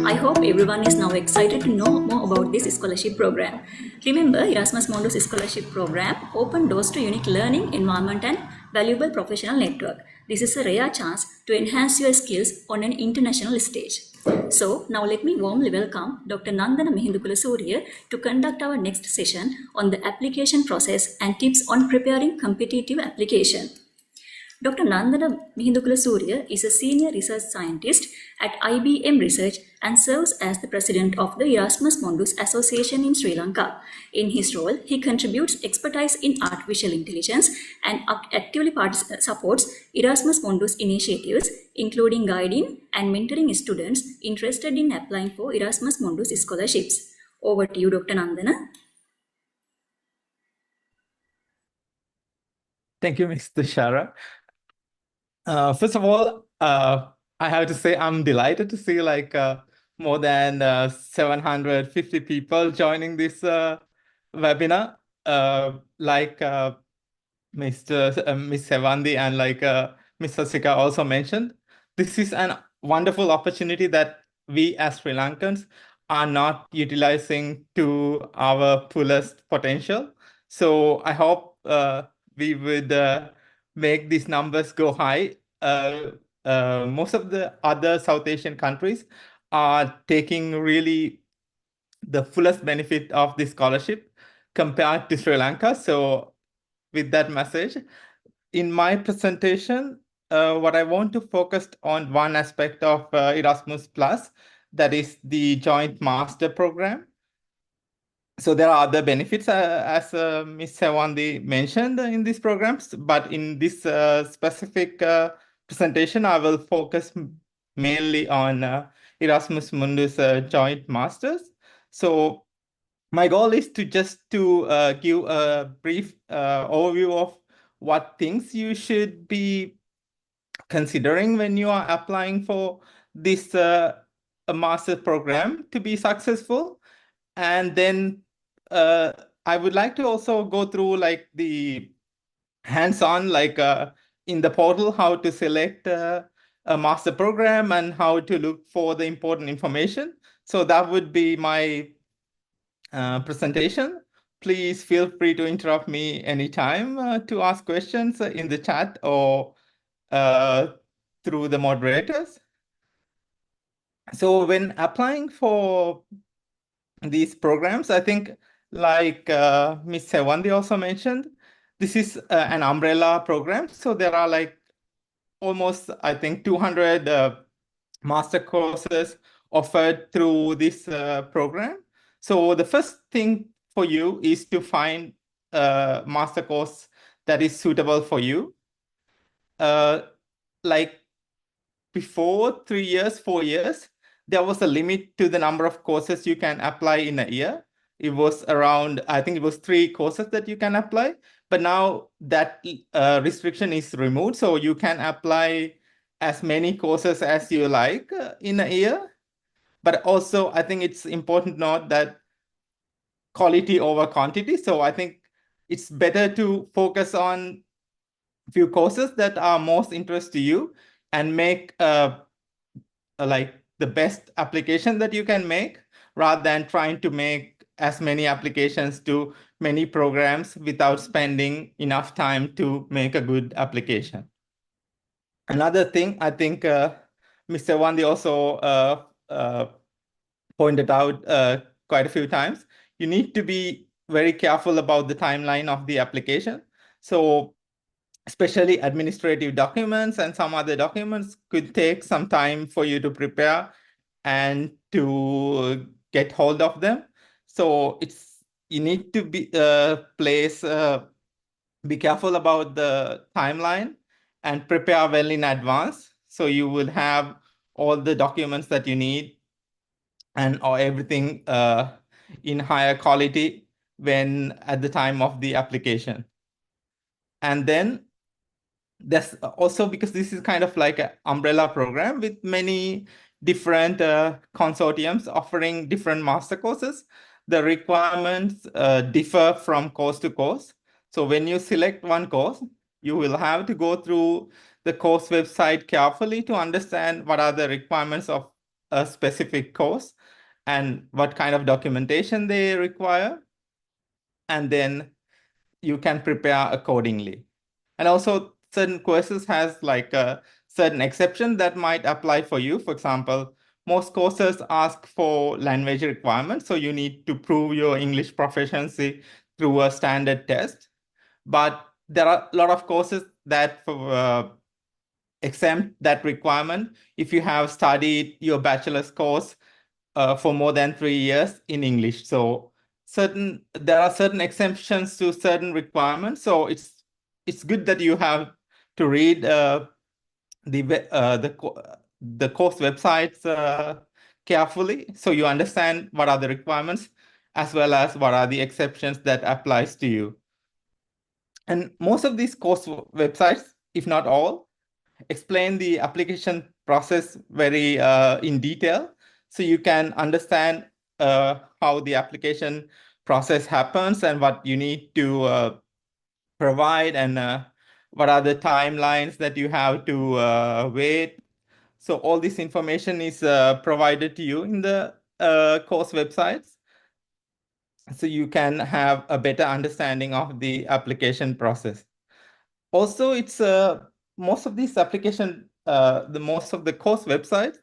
I hope everyone is now excited to know more about this scholarship program. Remember, Erasmus Mundus Scholarship Program open doors to unique learning environment and valuable professional network. This is a rare chance to enhance your skills on an international stage. So, now let me warmly welcome Dr. Nandana Mihindukula Surya to conduct our next session on the application process and tips on preparing competitive application. Dr. Nandana Mihindukula Surya is a senior research scientist at IBM Research and serves as the president of the Erasmus Mundus Association in Sri Lanka. In his role, he contributes expertise in artificial intelligence and actively supports Erasmus Mundus initiatives, including guiding and mentoring students interested in applying for Erasmus Mundus scholarships. Over to you, Dr. Nandana. Thank you, Mr. Shara. First of all, I have to say I'm delighted to see more than 750 people joining this webinar. Miss Sevandi and Miss Sasika also mentioned, this is a wonderful opportunity that we as Sri Lankans are not utilizing to our fullest potential. So I hope we would make these numbers go high. Most of the other South Asian countries are taking really the fullest benefit of this scholarship compared to Sri Lanka. So with that message, in my presentation, what I want to focus on one aspect of Erasmus Plus, that is the joint master program. So there are other benefits, as Ms. Sewandi mentioned in these programs, but in this specific presentation, I will focus mainly on Erasmus Mundus joint masters. So my goal is to give a brief overview of what things you should be considering when you are applying for this master program to be successful. And then I would like to also go through the hands-on, in the portal, how to select a master program and how to look for the important information. So that would be my presentation. Please feel free to interrupt me anytime to ask questions in the chat or through the moderators. So when applying for these programs, I think Ms. Sewandi also mentioned, this is an umbrella program. So there are almost, I think, 200 master courses offered through this program. So the first thing for you is to find a master course that is suitable for you. Before 3 years, 4 years, there was a limit to the number of courses you can apply in a year. It was around, I think it was 3 courses that you can apply, but now that restriction is removed. So you can apply as many courses as you like in a year. But also, I think it's important to note that quality over quantity. So I think it's better to focus on a few courses that are most interest to you and make the best application that you can make, rather than trying to make as many applications to many programs without spending enough time to make a good application. Another thing, I think Mr. Wandi also pointed out quite a few times, you need to be very careful about the timeline of the application. So especially administrative documents and some other documents could take some time for you to prepare and to get hold of them. So you need to be careful about the timeline and prepare well in advance. So you will have all the documents that you need or everything in higher quality when at the time of the application. And then that's also because this is kind of like an umbrella program with many different consortiums offering different master courses. The requirements differ from course to course. So when you select one course, you will have to go through the course website carefully to understand what are the requirements of a specific course and what kind of documentation they require, and then you can prepare accordingly. And also certain courses has like a certain exception that might apply for you. For example, most courses ask for language requirements, so you need to prove your English proficiency through a standard test. But there are a lot of courses that exempt that requirement if you have studied your bachelor's course for more than 3 years in English. So there are certain exemptions to certain requirements. So it's good that you have to read the course websites carefully, so you understand what are the requirements as well as what are the exceptions that applies to you. And most of these course websites, if not all, explain the application process very in detail, so you can understand how the application process happens and what you need to provide, and what are the timelines that you have to wait. So all this information is provided to you in the course websites, so you can have a better understanding of the application process. Also, it's most of these application, most of the course websites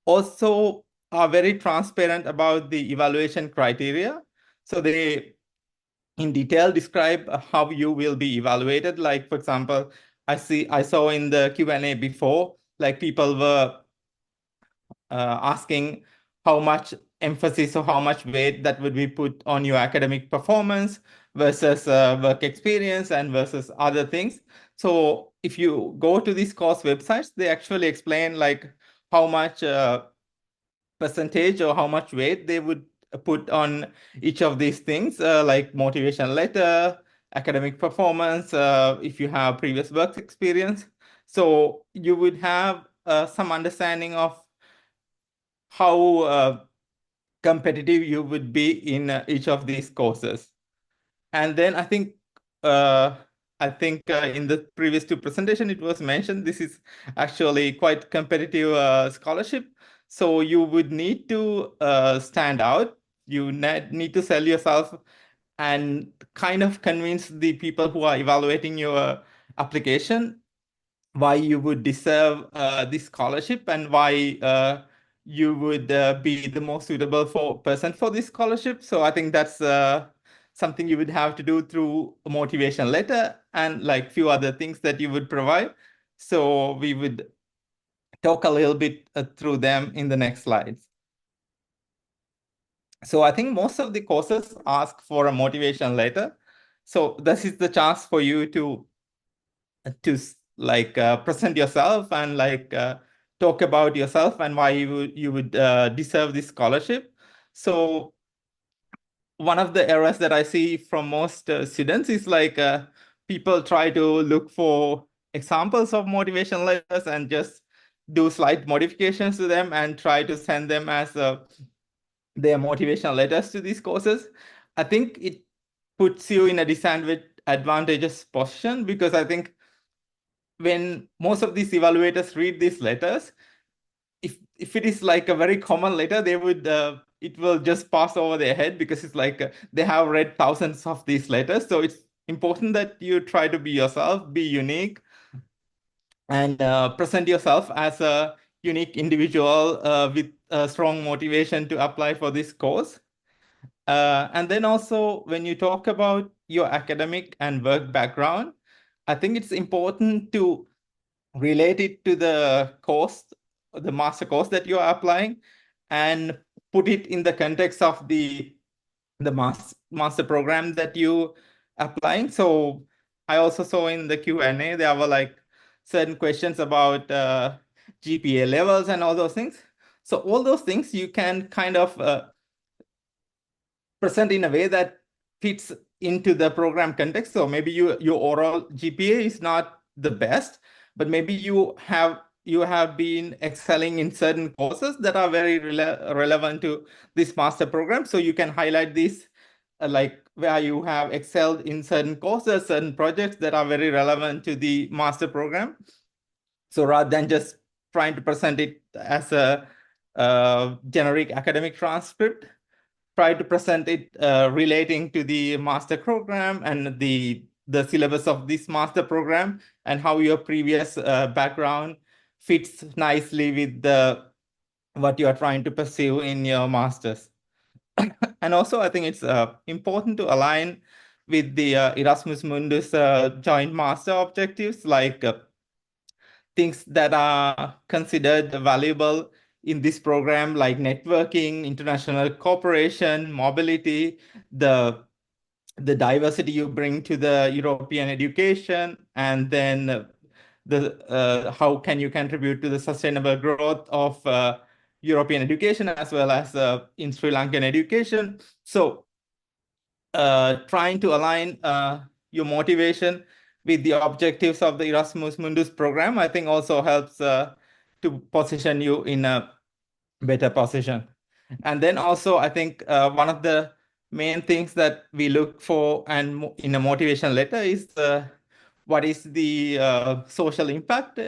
also are very transparent about the evaluation criteria. So they in detail describe how you will be evaluated. Like, for example, I saw in the Q&A before, like people were asking how much emphasis or how much weight that would be put on your academic performance versus work experience and versus other things. So if you go to these course websites, they actually explain like how much percentage or how much weight they would put on each of these things, like motivation letter, academic performance, if you have previous work experience. So you would have some understanding of how competitive you would be in each of these courses. And then uh, in the previous two presentation, it was mentioned this is actually quite competitive scholarship. So you would need to stand out. You need to sell yourself and kind of convince the people who are evaluating your application why you would deserve this scholarship and why you would be the most suitable person for this scholarship. So I think that's something you would have to do through a motivation letter and like few other things that you would provide. So we would talk a little bit through them in the next slides. So I think most of the courses ask for a motivation letter. So this is the chance for you to present yourself and talk about yourself and why you would deserve this scholarship. So one of the errors that I see from most students is people try to look for examples of motivation letters and just do slight modifications to them and try to send them as their motivational letters to these courses. I think it puts you in a disadvantageous position, because I think when most of these evaluators read these letters, if it is like a very common letter, they would it will just pass over their head, because it's like they have read thousands of these letters. So it's important that you try to be yourself, be unique, and present yourself as a unique individual with a strong motivation to apply for this course. And then also, when you talk about your academic and work background, I think it's important to relate it to the course, the master course that you are applying, and put it in the context of the master program that you applying. So I also saw in the Q&A there were like certain questions about GPA levels and all those things. So all those things you can kind of present in a way that fits into the program context. So maybe your overall GPA is not the best, but maybe you have been excelling in certain courses that are very relevant to this master program. So you can highlight this like where you have excelled in certain courses, certain projects that are very relevant to the master program. So rather than just trying to present it as a generic academic transcript, try to present it relating to the master program and the syllabus of this master program and how your previous background fits nicely with the what you are trying to pursue in your masters. And also, I think it's important to align with the Erasmus Mundus joint master objectives, like things that are considered valuable in this program, like networking, international cooperation, mobility, the diversity you bring to the European education, and then how can you contribute to the sustainable growth of European education as well as in Sri Lankan education. So trying to align your motivation with the objectives of the Erasmus Mundus program, I think also helps to position you in a better position. And then also, I think one of the main things that we look for and in a motivation letter is what is the social impact?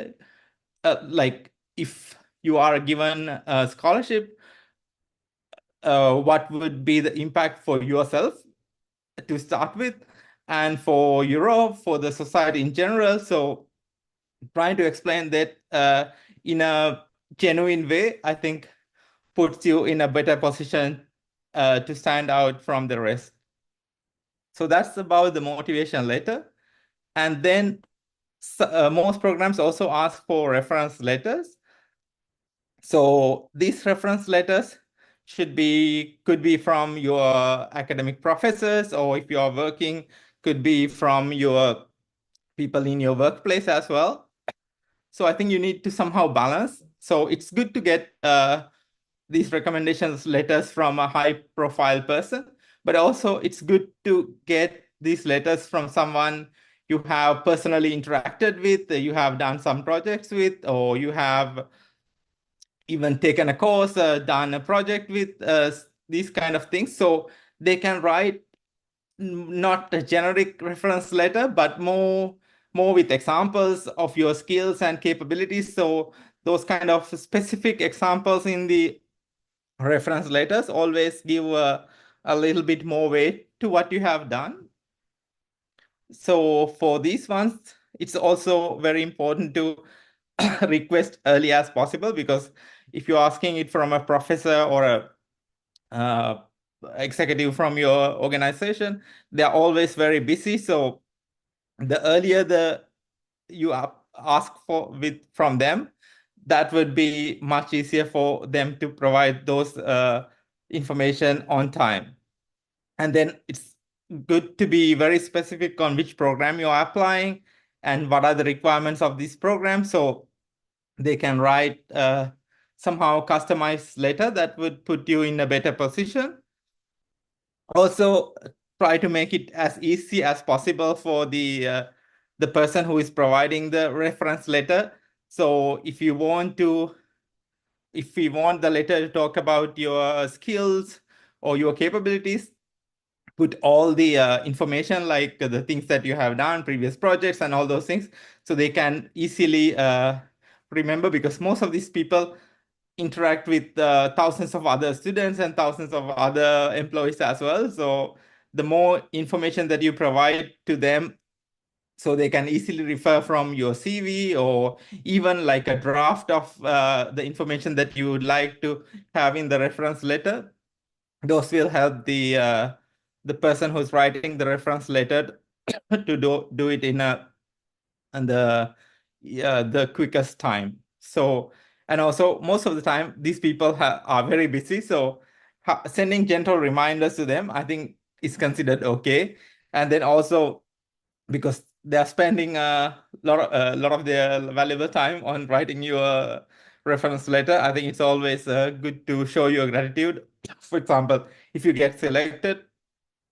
Like if you are given a scholarship, what would be the impact for yourself to start with, and for Europe, for the society in general. So trying to explain that in a genuine way, I think puts you in a better position to stand out from the rest. So that's about the motivation letter. And then most programs also ask for reference letters. So these reference letters could be from your academic professors, or if you are working, could be from your people in your workplace as well. So I think you need to somehow balance. So it's good to get these recommendations letters from a high profile person, but also it's good to get these letters from someone you have personally interacted with, you have done some projects with, or you have even taken a course, done a project with, these kind of things. So they can write not a generic reference letter, but more with examples of your skills and capabilities. So those kind of specific examples in the reference letters always give a little bit more weight to what you have done. So for these ones, it's also very important to request early as possible, because if you're asking it from a professor or a executive from your organization, they're always very busy. So the earlier you ask for from them, that would be much easier for them to provide those information on time. And then it's good to be very specific on which program you are applying and what are the requirements of this program, so they can write somehow customized letter that would put you in a better position. Also, try to make it as easy as possible for the person who is providing the reference letter. So if we want the letter to talk about your skills or your capabilities, put all the information, like the things that you have done, previous projects and all those things, so they can easily remember, because most of these people interact with thousands of other students and thousands of other employees as well. So the more information that you provide to them, so they can easily refer from your CV, or even like a draft of the information that you would like to have in the reference letter, those will help the person who's writing the reference letter to do it in the quickest time. So, and also most of the time these people are very busy, so sending gentle reminders to them, I think, is considered okay. And then also, because they are spending a lot of their valuable time on writing you a reference letter, I think it's always good to show your gratitude. For example, if you get selected,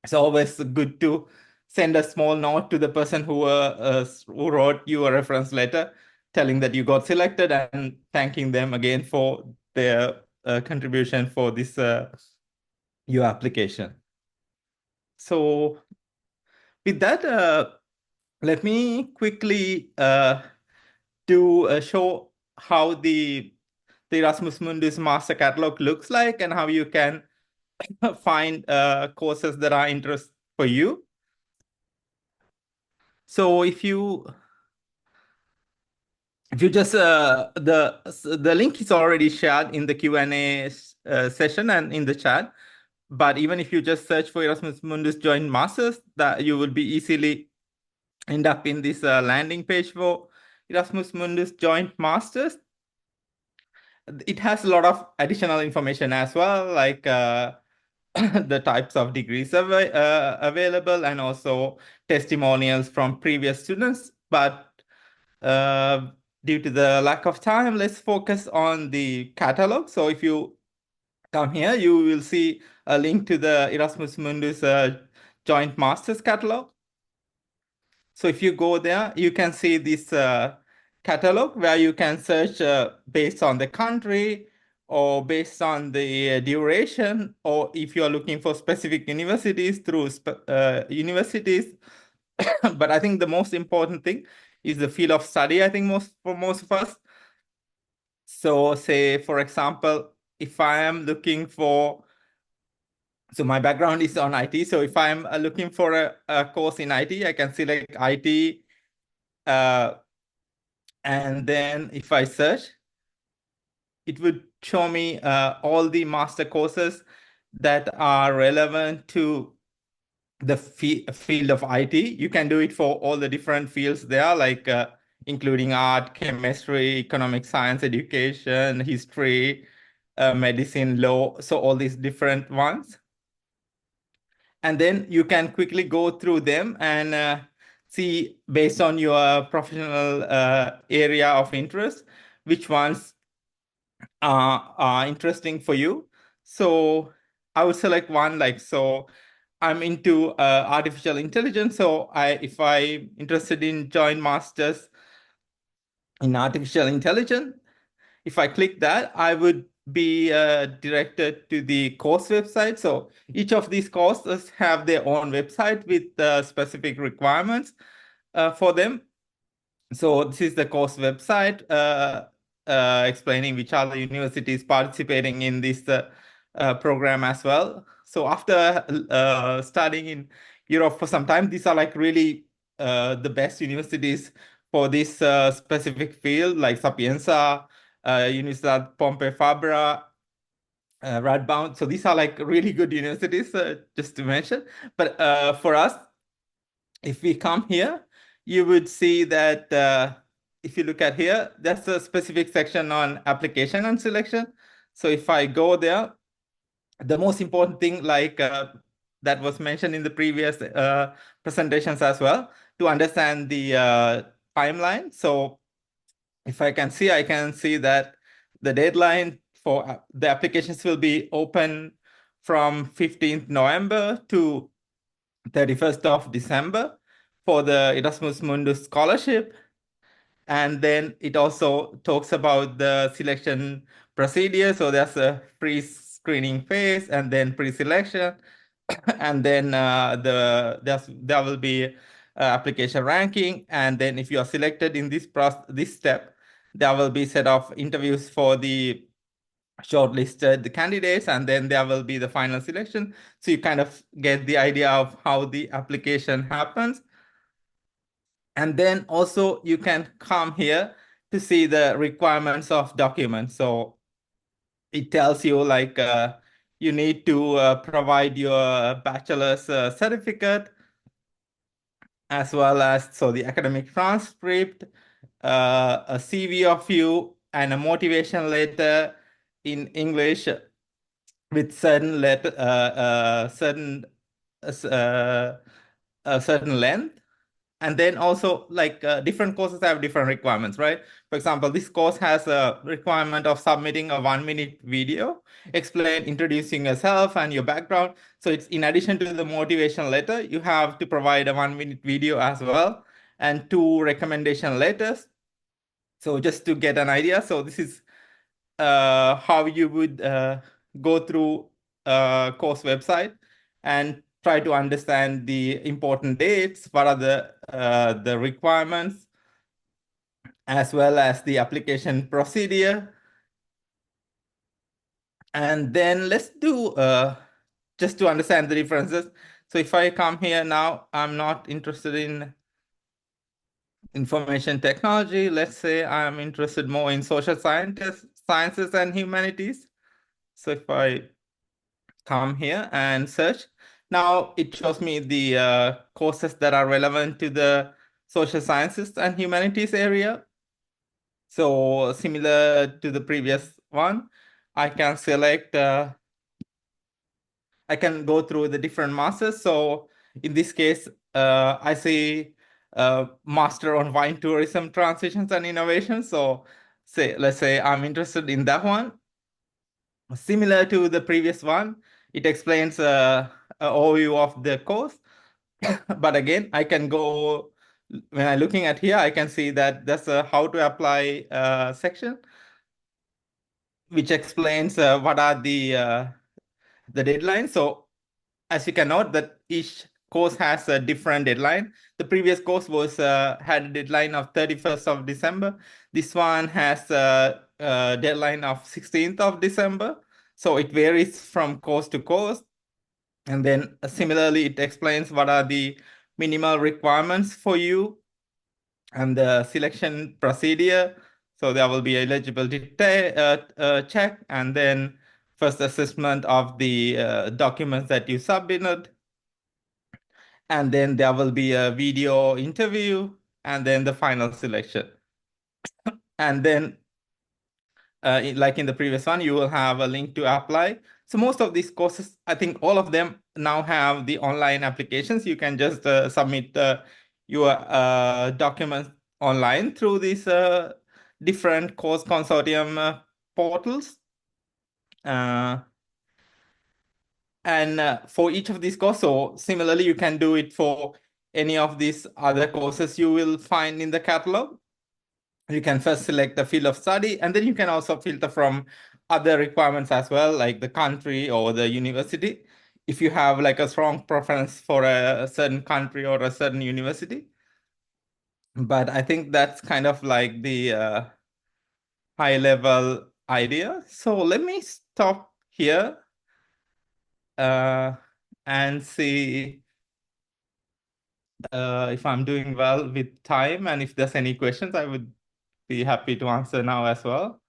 it's always good to send a small note to the person who wrote you a reference letter, telling that you got selected and thanking them again for their contribution for this your application. So with that, let me quickly show how the the Erasmus Mundus master catalog looks like and how you can find courses that are interest for you. So if you just the link is already shared in the Q&A session and in the chat. But even if you just search for Erasmus Mundus Joint Masters, that you will be easily end up in this landing page for Erasmus Mundus Joint Masters. It has a lot of additional information as well, like the types of degrees available and also testimonials from previous students. But due to the lack of time, let's focus on the catalog. So if you come here, you will see a link to the Erasmus Mundus Joint Masters catalog. So if you go there, you can see this catalog where you can search based on the country or based on the duration, or if you are looking for specific universities through universities. But I think the most important thing is the field of study, I think for most of us. So say, for example, if I am looking for, so my background is on IT. So if I'm looking for a course in IT, I can select IT. And then if I search, it would show me all the master courses that are relevant to the field of IT. You can do it for all the different fields there, like including art, chemistry, economic science, education, history, medicine, law, so all these different ones. And then you can quickly go through them and see, based on your professional area of interest, which ones are interesting for you. So I would select one, like, so I'm into artificial intelligence. So if I'm interested in joint masters in artificial intelligence, if I click that, I would be directed to the course website. So each of these courses have their own website with specific requirements for them. So this is the course website explaining which are the universities participating in this program as well. So after studying in Europe for some time, these are like really the best universities for this specific field, like Sapienza, Universidad Pompeu Fabra, Radboud. So these are like really good universities, just to mention. But for us, if we come here, you would see that if you look at here, that's a specific section on application and selection. So if I go there, the most important thing, like that was mentioned in the previous presentations as well, to understand the timeline. So if I can see that the deadline for the applications will be open from 15th November to 31st of December for the Erasmus Mundus scholarship. And then it also talks about the selection procedure. So there's a pre-screening phase and then pre-selection. And then there will be application ranking. And then if you are selected in this step, there will be set of interviews for the shortlisted candidates, and then there will be the final selection. So you kind of get the idea of how the application happens. And then also you can come here to see the requirements of documents. So it tells you like you need to provide your bachelor's certificate, as well as so the academic transcript, a CV of you, and a motivation letter in English with a certain length. And then also like different courses have different requirements, right? For example, this course has a requirement of submitting a 1-minute video, introducing yourself and your background. So it's in addition to the motivation letter, you have to provide a 1-minute video as well, and 2 recommendation letters. So just to get an idea, so this is how you would go through course website and try to understand the important dates, what are the requirements, as well as the application procedure. And then let's do just to understand the differences. So if I come here now, I'm not interested in information technology. Let's say I'm interested more in social sciences and humanities. So if I come here and search, now it shows me the courses that are relevant to the social sciences and humanities area. So similar to the previous one, I can select, I can go through the different masters. So in this case, I see master on wine tourism transitions and innovation. So let's say I'm interested in that one. Similar to the previous one, it explains an overview of the course. But again, I can go, when I'm looking at here, I can see that there's a how to apply section, which explains what are the deadlines. So as you can note that each course has a different deadline. The previous course was had a deadline of 31st of December. This one has a deadline of 16th of December. So it varies from course to course. And then similarly, it explains what are the minimal requirements for you and the selection procedure. So there will be eligibility check, and then first assessment of the documents that you submitted. And then there will be a video interview, and then the final selection. And then, like in the previous one, you will have a link to apply. So most of these courses, I think all of them now have the online applications. You can just submit your documents online through these different course consortium portals. And for each of these courses, so similarly, you can do it for any of these other courses you will find in the catalog. You can first select the field of study, and then you can also filter from other requirements as well, like the country or the university, if you have like a strong preference for a certain country or a certain university. But I think that's kind of like the high level idea. So let me stop here uh, and see if I'm doing well with time, and if there's any questions, I would be happy to answer now as well.